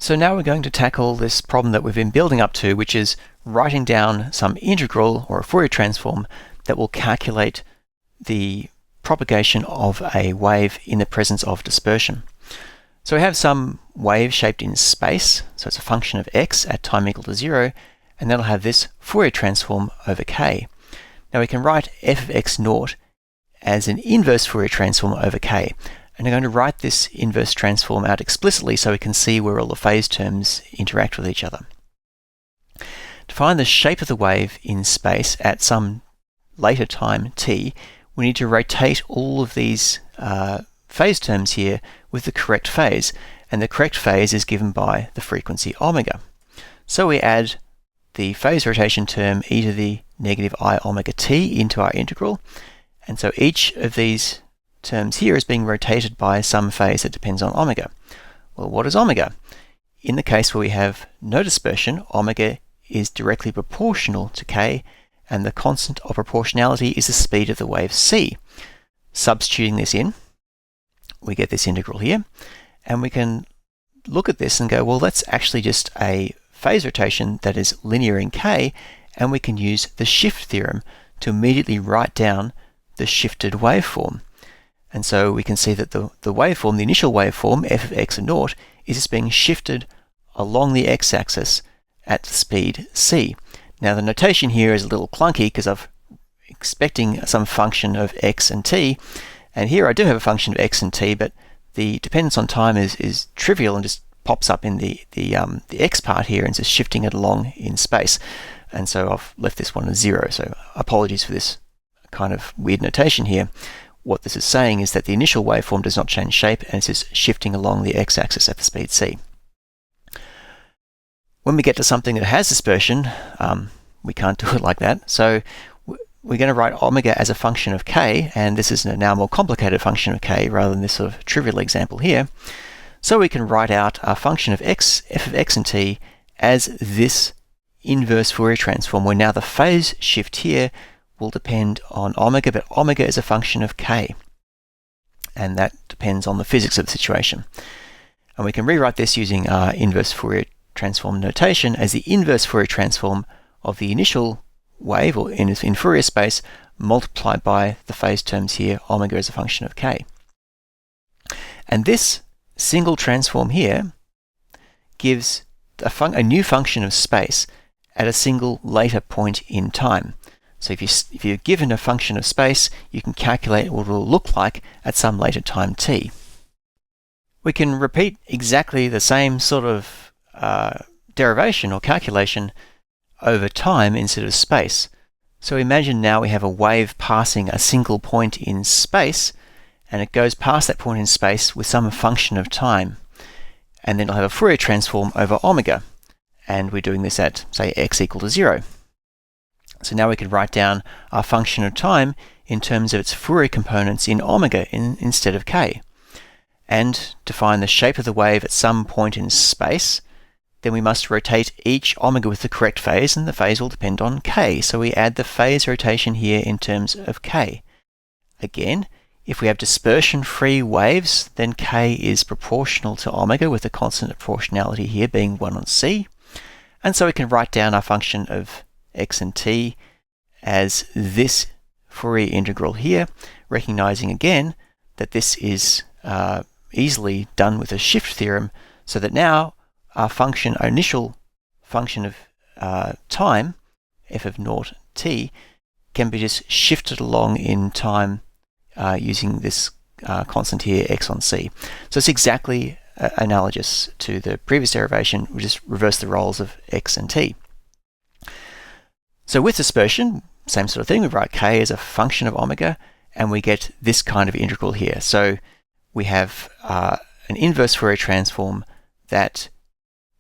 So now we're going to tackle this problem that we've been building up to, which is writing down some integral or a Fourier transform that will calculate the propagation of a wave in the presence of dispersion. So we have some wave shaped in space, so it's a function of x at time equal to 0, and that'll have this Fourier transform over k. Now we can write f of x naught as an inverse Fourier transform over k. And I'm going to write this inverse transform out explicitly so we can see where all the phase terms interact with each other. To find the shape of the wave in space at some later time t, we need to rotate all of these phase terms here with the correct phase, and the correct phase is given by the frequency omega. So we add the phase rotation term e to the negative I omega t into our integral, and so each of these terms here is being rotated by some phase that depends on omega. Well, what is omega? In the case where we have no dispersion, omega is directly proportional to k, and the constant of proportionality is the speed of the wave c. Substituting this in, we get this integral here, and we can look at this and go, well, that's actually just a phase rotation that is linear in k, and we can use the shift theorem to immediately write down the shifted waveform. And so we can see that the waveform, the initial waveform, f of x naught, is just being shifted along the x-axis at the speed c. Now the notation here is a little clunky because I'm expecting some function of x and t, and here I do have a function of x and t, but the dependence on time is trivial and just pops up in the x part here and is just shifting it along in space. And so I've left this one as 0, so apologies for this kind of weird notation here. What this is saying is that the initial waveform does not change shape and it's just shifting along the x-axis at the speed c. When we get to something that has dispersion, we can't do it like that. So we're going to write omega as a function of k, and this is a now more complicated function of k rather than this sort of trivial example here. So we can write out our function of x, f of x and t, as this inverse Fourier transform, where now the phase shift here will depend on omega, but omega is a function of k, and that depends on the physics of the situation. And we can rewrite this using our inverse Fourier transform notation as the inverse Fourier transform of the initial wave, or in Fourier space, multiplied by the phase terms here, omega is a function of k. And this single transform here gives a new function of space at a single later point in time. So if you're given a function of space, you can calculate what it will look like at some later time t. We can repeat exactly the same sort of derivation or calculation over time instead of space. So imagine now we have a wave passing a single point in space, and it goes past that point in space with some function of time. And then it'll have a Fourier transform over omega. And we're doing this at, say, x equal to 0. So now we can write down our function of time in terms of its Fourier components in omega instead of k. And to find the shape of the wave at some point in space, then we must rotate each omega with the correct phase, and the phase will depend on k. So we add the phase rotation here in terms of k. Again, if we have dispersion-free waves, then k is proportional to omega, with the constant of proportionality here being 1 on c. And so we can write down our function of x and t as this Fourier integral here, recognizing again that this is easily done with a shift theorem, so that now our initial function of time, f of naught t, can be just shifted along in time using this constant here, x on c. So it's exactly analogous to the previous derivation. We just reverse the roles of x and t. So with dispersion, same sort of thing. We write k as a function of omega, and we get this kind of integral here. So we have an inverse Fourier transform that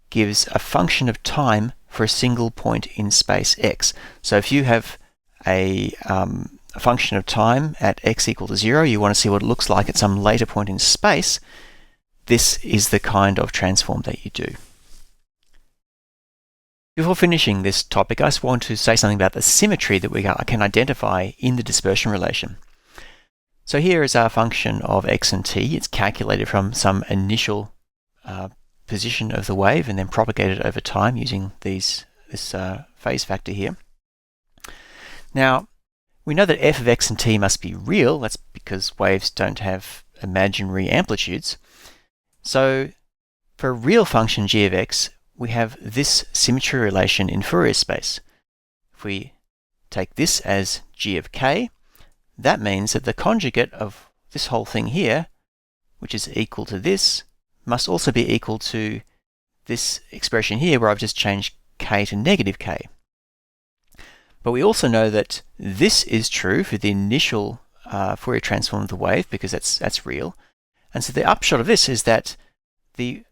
gives a function of time for a single point in space x. So if you have a function of time at x equal to 0, you want to see what it looks like at some later point in space, this is the kind of transform that you do. Before finishing this topic, I just want to say something about the symmetry that we can identify in the dispersion relation. So here is our function of x and t. It's calculated from some initial position of the wave and then propagate it over time using this phase factor here. Now, we know that f of x and t must be real. That's because waves don't have imaginary amplitudes. So for a real function g of x, we have this symmetry relation in Fourier space. If we take this as g of k, that means that the conjugate of this whole thing here, which is equal to this, must also be equal to this expression here where I've just changed k to negative k. But we also know that this is true for the initial Fourier transform of the wave because that's real. And so the upshot of this is that the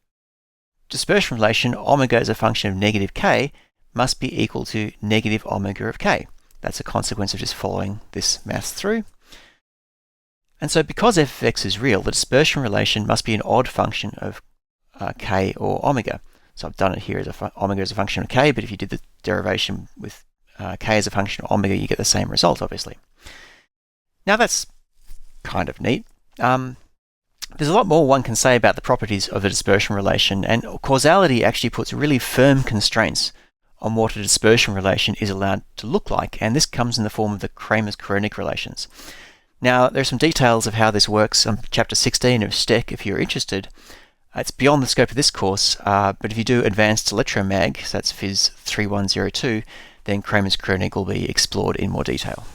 dispersion relation omega as a function of negative k must be equal to negative omega of k. That's a consequence of just following this math through. And so because f of x is real, the dispersion relation must be an odd function of k or omega. So I've done it here as omega as a function of k, but if you did the derivation with k as a function of omega, you get the same result, obviously. Now that's kind of neat. There's a lot more one can say about the properties of the dispersion relation, and causality actually puts really firm constraints on what a dispersion relation is allowed to look like, and this comes in the form of the Kramers-Kronig relations. Now, there's some details of how this works on chapter 16 of STEC if you're interested. It's beyond the scope of this course, but if you do advanced electromag, so that's Phys 3102, then Kramers-Kronig will be explored in more detail.